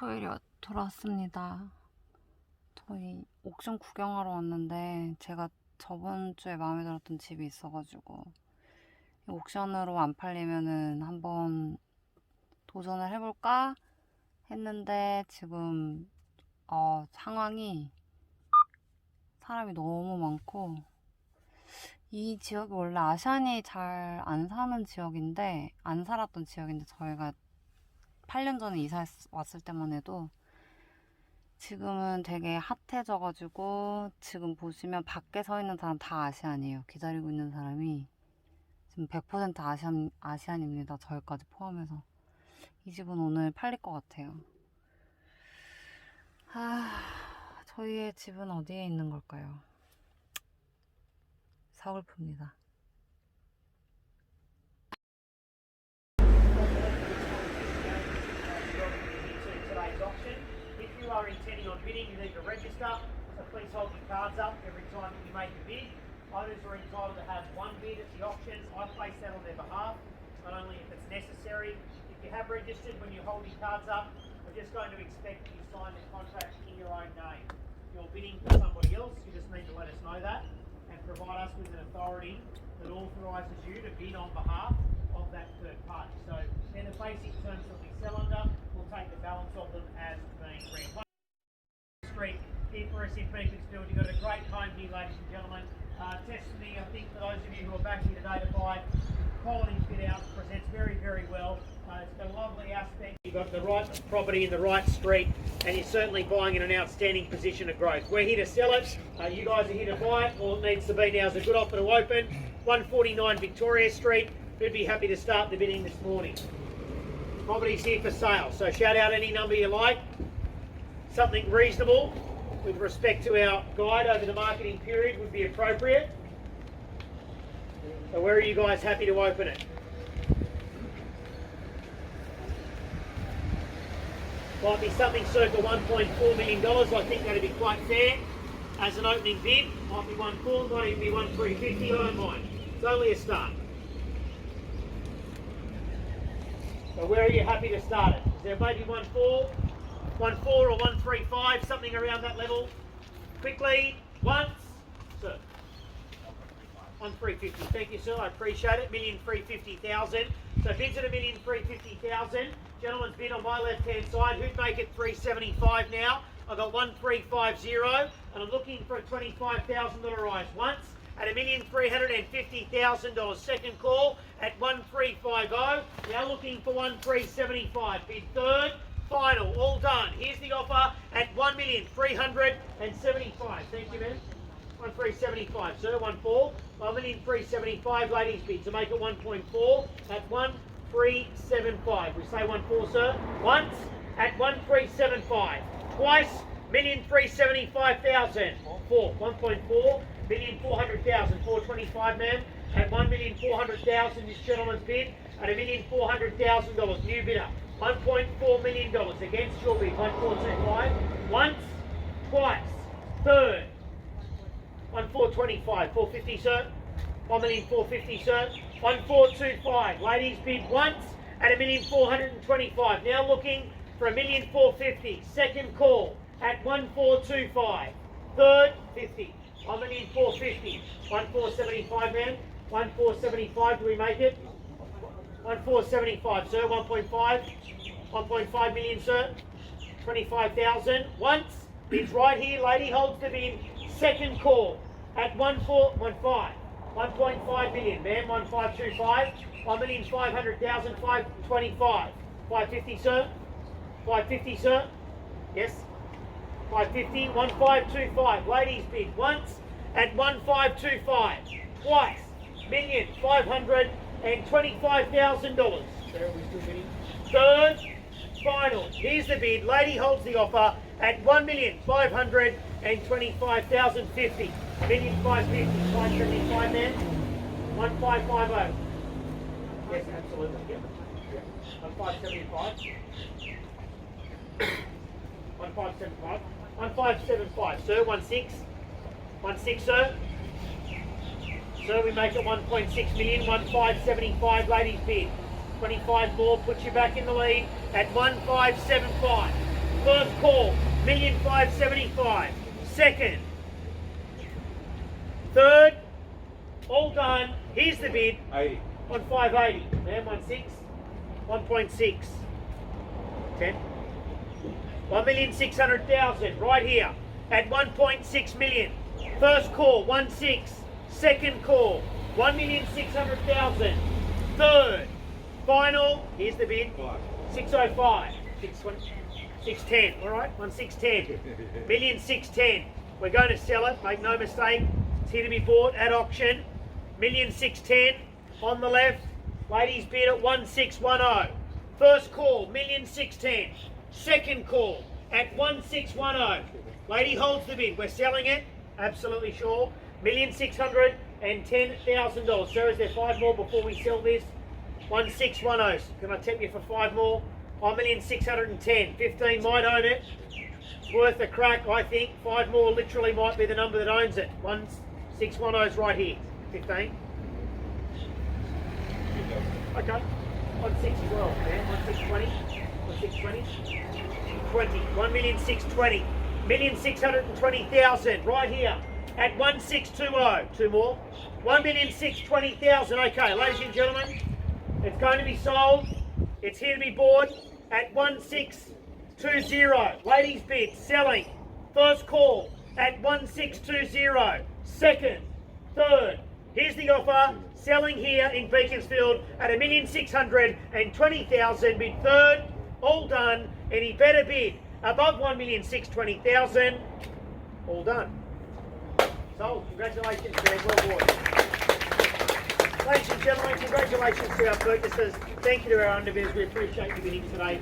토요일이 돌아왔습니다. 저희 옥션 구경하러 왔는데 제가 저번 주에 마음에 들었던 집이 있어가지고 옥션으로 안 팔리면은 한번 도전을 해볼까 했는데 지금 상황이 사람이 너무 많고 이 지역이 원래 아시안이 잘 안 사는 지역인데 안 살았던 지역인데 저희가 8년 전에 이사 왔을 때만 해도 지금은 되게 핫해져가지고 지금 보시면 밖에 서 있는 사람 다 아시안이에요. 기다리고 있는 사람이 지금 100% 아시안입니다. 저희까지 포함해서. 이 집은 오늘 팔릴 것 같아요. 저희의 집은 어디에 있는 걸까요? 서글픕니다. If you are intending on bidding, you need to register, so please hold your cards up every time that you make a bid. Owners are entitled to have one bid at the auctions. I place that on their behalf, not only if it's necessary. If you have registered, when you hold your cards up, we're just going to expect that you sign the contract in your own name. If you're bidding for somebody else, you just need to let us know that and provide us with an authority that authorises you to bid on behalf of that third party. So they're the basic terms that we sell under. We'll take the balance of them as being green. Street here for us in Beaconsfield. You've got a great home here, ladies and gentlemen. Testimony, I think, for those of you who are back here today to buy, quality fit out presents very, very well. It's got a lovely aspect. You've got the right property in the right street, and you're certainly buying in an outstanding position of growth. We're here to sell it. You guys are here to buy it. All it needs to be now is a good offer to open. 149 Victoria Street. We'd be happy to start the bidding this morning. Property's here for sale, so shout out any number you like. Something reasonable with respect to our guide over the marketing period would be appropriate. So where are you guys happy to open it? Might be something circa $1.4 million. I think that'd be quite fair as an opening bid. Might be 1.4, might even be 1.350. I don't mind. It's only a start. So where are you happy to start it? Is there maybe 1.4 or 1.35, something around that level? Quickly, once, sir. 1.350. Thank you, sir. I appreciate it. 1,350,000. So bids at 1,350,000. Gentleman's bid on my left-hand side. Who'd make it 375 now? I've got 1,350, and I'm looking for a $25,000 rise once at $1,350,000. Second call at 1,350. Now looking for 1,375. Bid third. Final, all done. Here's the offer at 1,375,000. Thank you, man. 1,375, sir. 1.4. 1,375, ladies' bid to make it 1.4 at 1,375. We say 1.4, sir. Once at 1,375. Twice, 1,375,000. 4. 1.4. 1,400,000. 425, man. At 1,400,000, this gentleman's bid at $1,400,000. New bidder. $1.4 million against your bid. 1,425. Once, twice, third. 1,425. 450, sir. 1,450,000, sir. 1,425. Ladies bid once at $1,425. Now looking for $1,450,000. Second call at 1,425. Third, 50. 1,450,000. 1,475, man. 1,475. Do we make it? 1,475, sir. 1.5. 1.5 million, sir. 25,000. Once. Bids right here. Lady holds the bid. Second call at 1.5. 1.5 million, man. 1,525. 1,500,000. 525. 550, sir. 550, sir. Yes. 550. 1,525. Ladies bid once at 1,525. Twice. $1,525,000. Third, final. Here's the bid. Lady holds the offer at 1,525,050. 1,550. 575, man. 1,550. Yes, absolutely. Yep. 1,575. 1,575. 1,575, sir. 1.6. 1.6, sir. So we make it 1.6 million, 1,575, ladies bid. 25 more, puts you back in the lead at 1,575. First call, 1,575,000. Second. Third. All done. Here's the bid. 80. On 580. Man, 1.6. 1.6. 10. 1,600,000. Right here. At 1.6 million. First call, 1.6. Second call, 1,600,000. Third. Final. Here's the bid. 605. 610. All right. 1,610. 1,610,000. We're going to sell it. Make no mistake. It's here to be bought at auction. 1,610,000 on the left. Ladies bid at 1,610. First call, 1,610,000. Second call at 1,610. Lady holds the bid. We're selling it. Absolutely sure. $1,610,000. Sir, is there 5 more before we sell this? 1,610. Can I tip you for 5 more? 1,610,000. 15 might own it. Worth a crack, I think. 5 more literally might be the number that owns it. 1,610 is right here. 15. Okay. 1,6 as well, man. 1,620. 1,620. 20. 1,620,000. 1,620,000 right here at 1,620. 2 more. 1,620,000. Okay, ladies and gentlemen, it's going to be sold. It's here to be bought at 1,620. Ladies bid selling. First call at 1,620. Second, third. Here's the offer. Selling here in Beaconsfield at 1,620,000. Bid third. All done. Any better bid above 1,620,000. All done. Sold. Congratulations, man. Well bought. Ladies and gentlemen, congratulations to our purchasers. Thank you to our underbidders. We appreciate you bidding today.